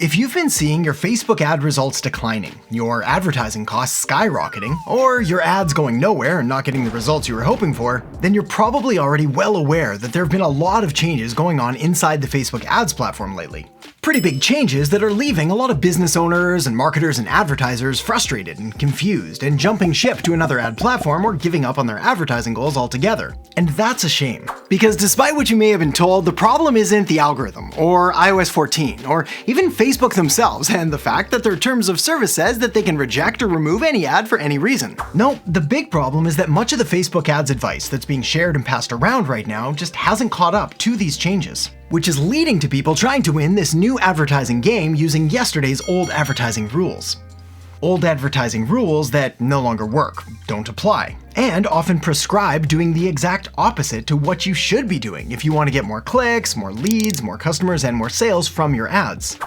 If you've been seeing your Facebook ad results declining, your advertising costs skyrocketing, or your ads going nowhere and not getting the results you were hoping for, then you're probably already well aware that there have been a lot of changes going on inside the Facebook ads platform lately. Pretty big changes that are leaving a lot of business owners and marketers and advertisers frustrated and confused and jumping ship to another ad platform or giving up on their advertising goals altogether. And that's a shame, because despite what you may have been told, the problem isn't the algorithm, or iOS 14, or even Facebook themselves and the fact that their terms of service says that they can reject or remove any ad for any reason. No, the big problem is that much of the Facebook ads advice that's being shared and passed around right now just hasn't caught up to these changes, which is leading to people trying to win this new advertising game using yesterday's old advertising rules. Old advertising rules that no longer work, don't apply, and often prescribe doing the exact opposite to what you should be doing if you want to get more clicks, more leads, more customers, and more sales from your ads.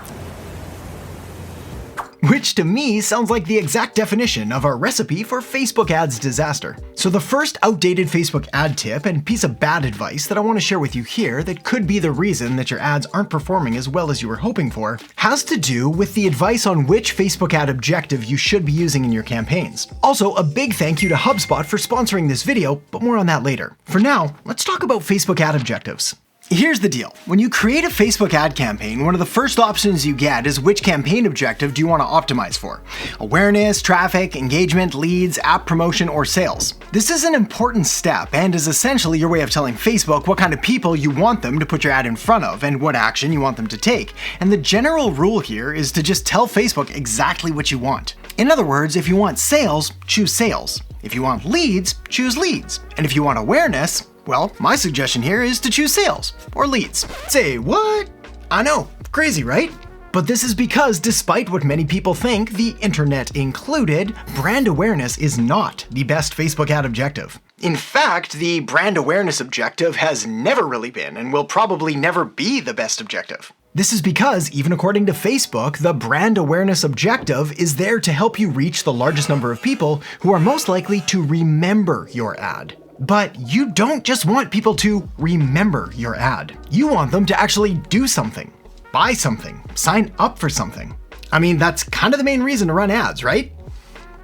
Which to me sounds like the exact definition of a recipe for Facebook ads disaster. So the first outdated Facebook ad tip and piece of bad advice that I want to share with you here that could be the reason that your ads aren't performing as well as you were hoping for has to do with the advice on which Facebook ad objective you should be using in your campaigns. Also, a big thank you to HubSpot for sponsoring this video, but more on that later. For now, let's talk about Facebook ad objectives. Here's the deal. When you create a Facebook ad campaign, one of the first options you get is which campaign objective do you want to optimize for? Awareness, traffic, engagement, leads, app promotion, or sales. This is an important step and is essentially your way of telling Facebook what kind of people you want them to put your ad in front of and what action you want them to take. And the general rule here is to just tell Facebook exactly what you want. In other words, if you want sales, choose sales. If you want leads, choose leads. And if you want awareness, well, my suggestion here is to choose sales or leads. Say what? I know, crazy, right? But this is because despite what many people think, the internet included, brand awareness is not the best Facebook ad objective. In fact, the brand awareness objective has never really been and will probably never be the best objective. This is because, even according to Facebook, the brand awareness objective is there to help you reach the largest number of people who are most likely to remember your ad. But you don't just want people to remember your ad. You want them to actually do something, buy something, sign up for something. I mean, that's kind of the main reason to run ads, right?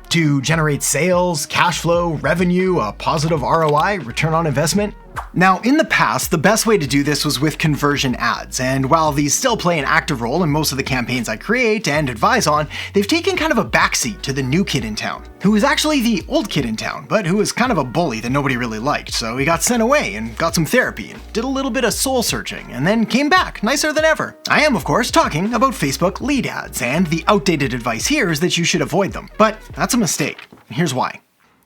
To generate sales, cash flow, revenue, a positive ROI, return on investment. Now, in the past, the best way to do this was with conversion ads, and while these still play an active role in most of the campaigns I create and advise on, they've taken kind of a backseat to the new kid in town, who was actually the old kid in town, but who was kind of a bully that nobody really liked, so he got sent away and got some therapy and did a little bit of soul searching, and then came back, nicer than ever. I am, of course, talking about Facebook lead ads, and the outdated advice here is that you should avoid them, but that's a mistake. Here's why.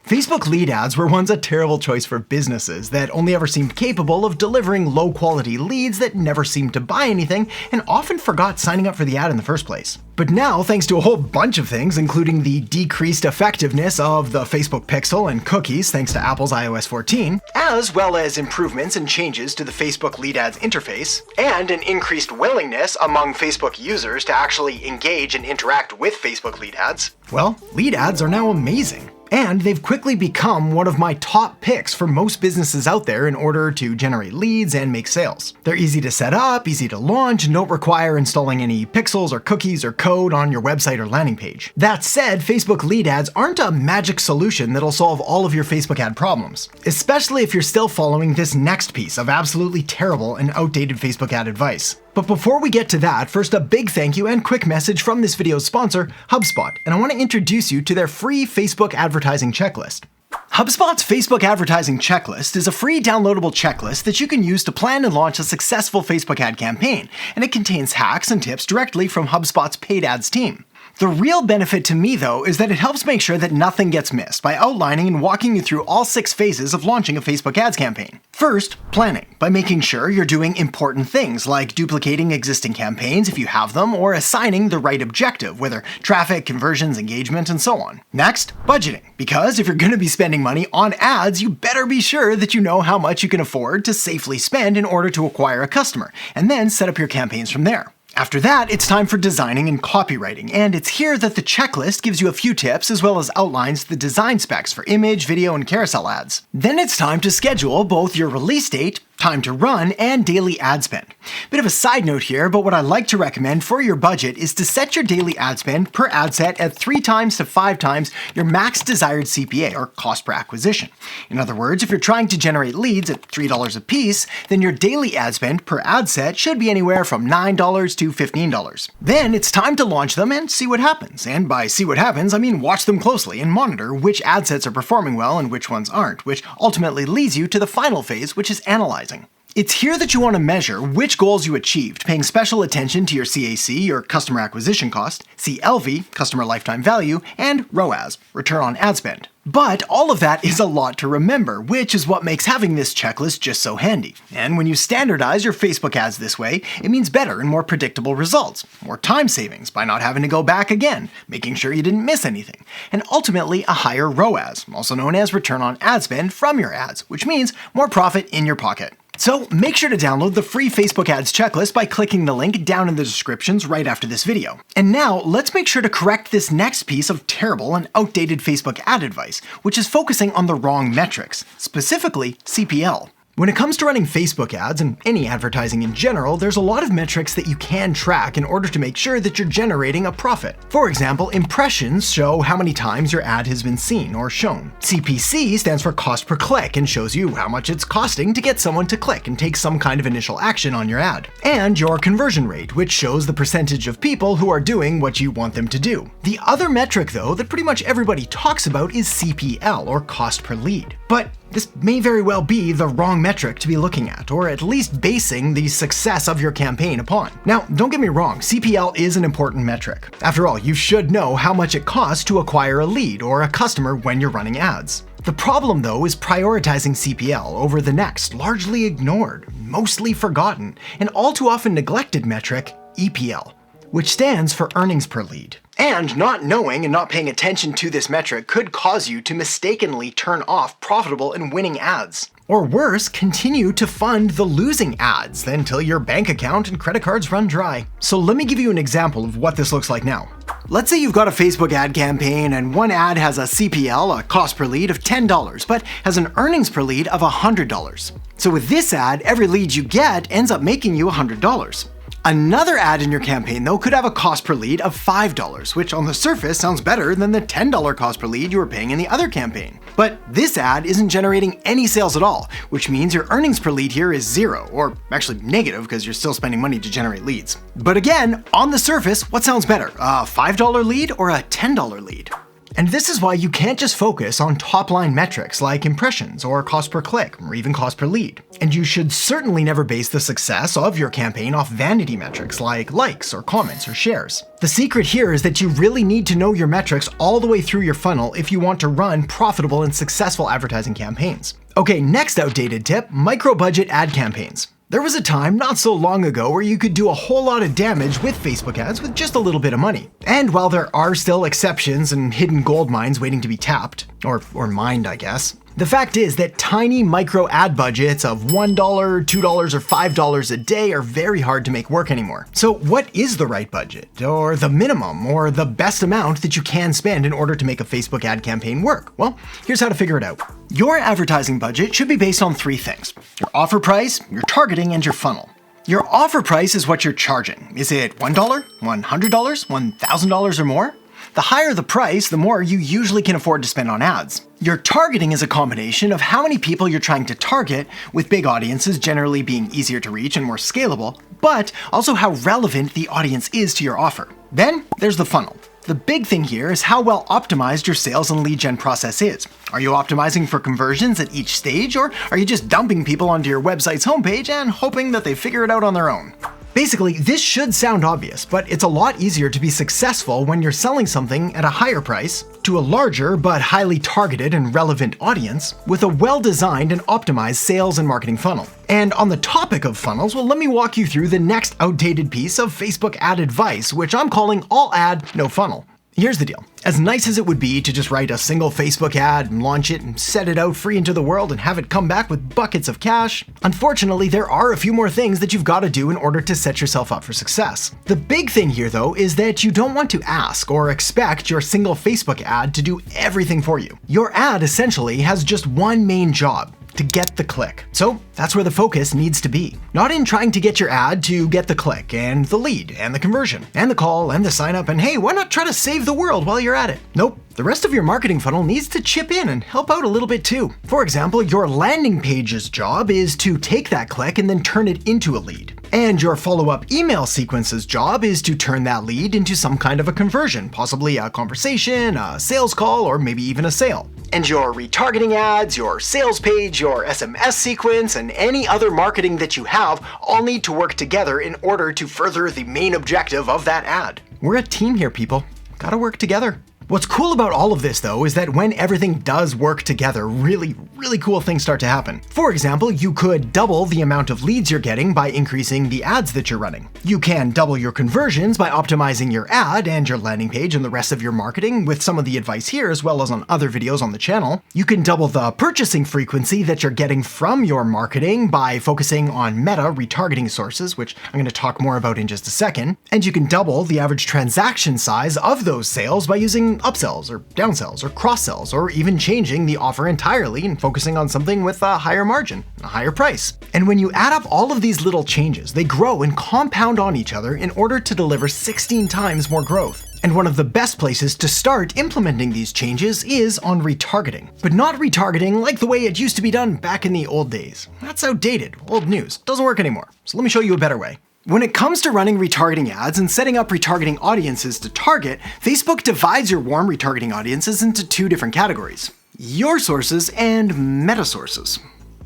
Facebook lead ads were once a terrible choice for businesses that only ever seemed capable of delivering low-quality leads that never seemed to buy anything and often forgot signing up for the ad in the first place. But now, thanks to a whole bunch of things, including the decreased effectiveness of the Facebook Pixel and cookies thanks to Apple's iOS 14, as well as improvements and changes to the Facebook lead ads interface, and an increased willingness among Facebook users to actually engage and interact with Facebook lead ads, well, lead ads are now amazing. And they've quickly become one of my top picks for most businesses out there in order to generate leads and make sales. They're easy to set up, easy to launch, and don't require installing any pixels or cookies or code on your website or landing page. That said, Facebook lead ads aren't a magic solution that'll solve all of your Facebook ad problems, especially if you're still following this next piece of absolutely terrible and outdated Facebook ad advice. But before we get to that, first a big thank you and quick message from this video's sponsor, HubSpot, and I want to introduce you to their free Facebook advertising checklist. HubSpot's Facebook advertising checklist is a free downloadable checklist that you can use to plan and launch a successful Facebook ad campaign, and it contains hacks and tips directly from HubSpot's paid ads team. The real benefit to me, though, is that it helps make sure that nothing gets missed by outlining and walking you through all 6 phases of launching a Facebook ads campaign. First, planning, by making sure you're doing important things like duplicating existing campaigns if you have them, or assigning the right objective, whether traffic, conversions, engagement, and so on. Next, budgeting, because if you're going to be spending money on ads, you better be sure that you know how much you can afford to safely spend in order to acquire a customer, and then set up your campaigns from there. After that, it's time for designing and copywriting, and it's here that the checklist gives you a few tips as well as outlines the design specs for image, video, and carousel ads. Then it's time to schedule both your release date time to run, and daily ad spend. Bit of a side note here, but what I like to recommend for your budget is to set your daily ad spend per ad set at 3 times to 5 times your max desired CPA, or cost per acquisition. In other words, if you're trying to generate leads at $3 a piece, then your daily ad spend per ad set should be anywhere from $9 to $15. Then it's time to launch them and see what happens. And by see what happens, I mean watch them closely and monitor which ad sets are performing well and which ones aren't, which ultimately leads you to the final phase, which is analyzing. It's here that you want to measure which goals you achieved, paying special attention to your CAC, or customer acquisition cost, CLV, customer lifetime value, and ROAS, return on ad spend. But all of that is a lot to remember, which is what makes having this checklist just so handy. And when you standardize your Facebook ads this way, it means better and more predictable results, more time savings by not having to go back again, making sure you didn't miss anything, and ultimately a higher ROAS, also known as return on ad spend from your ads, which means more profit in your pocket. So make sure to download the free Facebook ads checklist by clicking the link down in the descriptions right after this video. And now let's make sure to correct this next piece of terrible and outdated Facebook ad advice, which is focusing on the wrong metrics, specifically CPL. When it comes to running Facebook ads and any advertising in general, there's a lot of metrics that you can track in order to make sure that you're generating a profit. For example, impressions show how many times your ad has been seen or shown. CPC stands for cost per click and shows you how much it's costing to get someone to click and take some kind of initial action on your ad. And your conversion rate, which shows the percentage of people who are doing what you want them to do. The other metric, though, that pretty much everybody talks about is CPL, or cost per lead. But this may very well be the wrong metric to be looking at, or at least basing the success of your campaign upon. Now, don't get me wrong, CPL is an important metric. After all, you should know how much it costs to acquire a lead or a customer when you're running ads. The problem, though, is prioritizing CPL over the next, largely ignored, mostly forgotten, and all too often neglected metric, EPL, which stands for earnings per lead. And not knowing and not paying attention to this metric could cause you to mistakenly turn off profitable and winning ads. Or worse, continue to fund the losing ads until your bank account and credit cards run dry. So let me give you an example of what this looks like now. Let's say you've got a Facebook ad campaign and one ad has a CPL, a cost per lead, of $10, but has an earnings per lead of $100. So with this ad, every lead you get ends up making you $100. Another ad in your campaign, though, could have a cost per lead of $5, which on the surface sounds better than the $10 cost per lead you were paying in the other campaign. But this ad isn't generating any sales at all, which means your earnings per lead here is 0, or actually negative because you're still spending money to generate leads. But again, on the surface, what sounds better, a $5 lead or a $10 lead? And this is why you can't just focus on top-line metrics like impressions or cost per click or even cost per lead. And you should certainly never base the success of your campaign off vanity metrics like likes or comments or shares. The secret here is that you really need to know your metrics all the way through your funnel if you want to run profitable and successful advertising campaigns. Okay, next outdated tip, micro-budget ad campaigns. There was a time not so long ago where you could do a whole lot of damage with Facebook ads with just a little bit of money. And while there are still exceptions and hidden gold mines waiting to be tapped, or mined, I guess, the fact is that tiny micro ad budgets of $1, $2, or $5 a day are very hard to make work anymore. So what is the right budget, or the minimum, or the best amount that you can spend in order to make a Facebook ad campaign work? Well, here's how to figure it out. Your advertising budget should be based on 3 things: your offer price, your targeting, and your funnel. Your offer price is what you're charging. Is it $1, $100, $1,000 or more? The higher the price, the more you usually can afford to spend on ads. Your targeting is a combination of how many people you're trying to target, with big audiences generally being easier to reach and more scalable, but also how relevant the audience is to your offer. Then there's the funnel. The big thing here is how well optimized your sales and lead gen process is. Are you optimizing for conversions at each stage, or are you just dumping people onto your website's homepage and hoping that they figure it out on their own? Basically, this should sound obvious, but it's a lot easier to be successful when you're selling something at a higher price to a larger but highly targeted and relevant audience with a well-designed and optimized sales and marketing funnel. And on the topic of funnels, well, let me walk you through the next outdated piece of Facebook ad advice, which I'm calling all ad, no funnel. Here's the deal. As nice as it would be to just write a single Facebook ad and launch it and set it out free into the world and have it come back with buckets of cash, unfortunately, there are a few more things that you've got to do in order to set yourself up for success. The big thing here, though, is that you don't want to ask or expect your single Facebook ad to do everything for you. Your ad essentially has just one main job: to get the click. So that's where the focus needs to be. Not in trying to get your ad to get the click and the lead and the conversion and the call and the sign up and hey, why not try to save the world while you're at it? Nope. The rest of your marketing funnel needs to chip in and help out a little bit too. For example, your landing page's job is to take that click and then turn it into a lead. And your follow-up email sequence's job is to turn that lead into some kind of a conversion, possibly a conversation, a sales call, or maybe even a sale. And your retargeting ads, your sales page, your SMS sequence, and any other marketing that you have all need to work together in order to further the main objective of that ad. We're a team here, people. Gotta work together. What's cool about all of this, though, is that when everything does work together, really cool things start to happen. For example, you could double the amount of leads you're getting by increasing the ads that you're running. You can double your conversions by optimizing your ad and your landing page and the rest of your marketing with some of the advice here, as well as on other videos on the channel. You can double the purchasing frequency that you're getting from your marketing by focusing on meta retargeting sources, which I'm going to talk more about in just a second. And you can double the average transaction size of those sales by using upsells or downsells or cross-sells, or even changing the offer entirely and focusing on something with a higher margin, a higher price. And when you add up all of these little changes, they grow and compound on each other in order to deliver 16 times more growth. And one of the best places to start implementing these changes is on retargeting. But not retargeting like the way it used to be done back in the old days. That's outdated, old news, doesn't work anymore. So let me show you a better way. When it comes to running retargeting ads and setting up retargeting audiences to target, Facebook divides your warm retargeting audiences into two different categories: your sources and meta sources.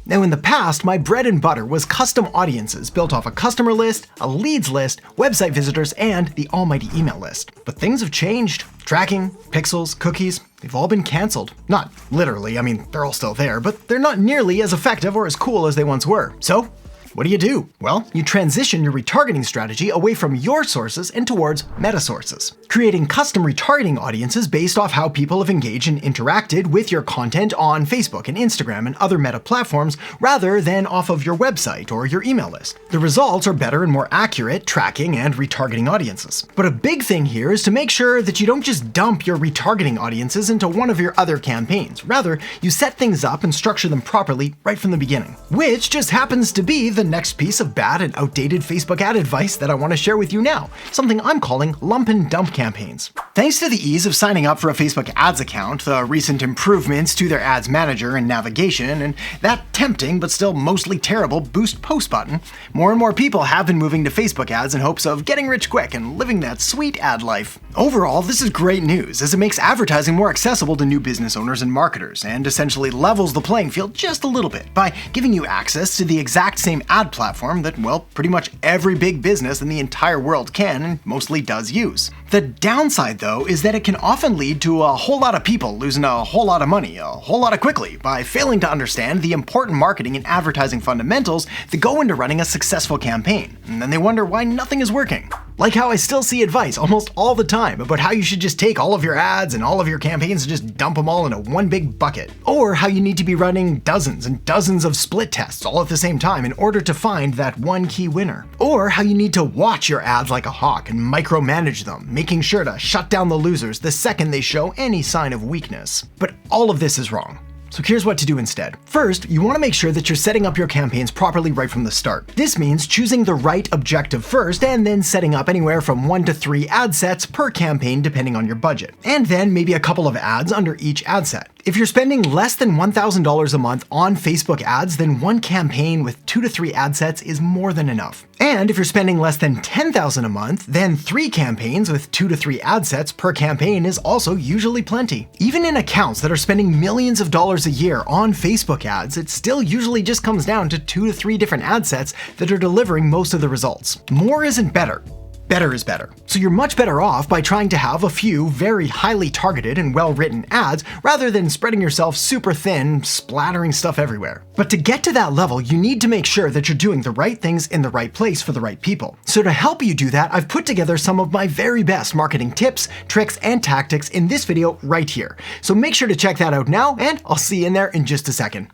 Now, in the past, my bread and butter was custom audiences built off a customer list, a leads list, website visitors, and the almighty email list. But things have changed. Tracking, pixels, cookies, they've all been canceled. Not literally, I mean, they're all still there, but they're not nearly as effective or as cool as they once were. So, what do? Well, you transition your retargeting strategy away from your sources and towards meta sources, creating custom retargeting audiences based off how people have engaged and interacted with your content on Facebook and Instagram and other meta platforms rather than off of your website or your email list. The results are better and more accurate tracking and retargeting audiences. But a big thing here is to make sure that you don't just dump your retargeting audiences into one of your other campaigns. Rather, you set things up and structure them properly right from the beginning, which just happens to be the next piece of bad and outdated Facebook ad advice that I want to share with you now, something I'm calling lump and dump campaigns. Thanks to the ease of signing up for a Facebook ads account, the recent improvements to their ads manager and navigation, and that tempting but still mostly terrible boost post button, more and more people have been moving to Facebook ads in hopes of getting rich quick and living that sweet ad life. Overall, this is great news, as it makes advertising more accessible to new business owners and marketers, and essentially levels the playing field just a little bit by giving you access to the exact same ad platform that, well, pretty much every big business in the entire world can and mostly does use. The downside, though, is that it can often lead to a whole lot of people losing a whole lot of money a whole lot of quickly by failing to understand the important marketing and advertising fundamentals that go into running a successful campaign, and then they wonder why nothing is working. Like how I still see advice almost all the time about how you should just take all of your ads and all of your campaigns and just dump them all into one big bucket. Or how you need to be running dozens and dozens of split tests all at the same time in order to find that one key winner. Or how you need to watch your ads like a hawk and micromanage them, making sure to shut down the losers the second they show any sign of weakness. But all of this is wrong. So here's what to do instead. First, you want to make sure that you're setting up your campaigns properly right from the start. This means choosing the right objective first and then setting up anywhere from 1 to 3 ad sets per campaign depending on your budget. And then maybe a couple of ads under each ad set. If you're spending less than $1,000 a month on Facebook ads, then one campaign with 2 to 3 ad sets is more than enough. And if you're spending less than $10,000 a month, then 3 campaigns with 2 to 3 ad sets per campaign is also usually plenty. Even in accounts that are spending millions of dollars a year on Facebook ads, it still usually just comes down to 2 to 3 different ad sets that are delivering most of the results. More isn't better. Better is better. So you're much better off by trying to have a few very highly targeted and well-written ads rather than spreading yourself super thin, splattering stuff everywhere. But to get to that level, you need to make sure that you're doing the right things in the right place for the right people. So to help you do that, I've put together some of my very best marketing tips, tricks, and tactics in this video right here. So make sure to check that out now, and I'll see you in there in just a second.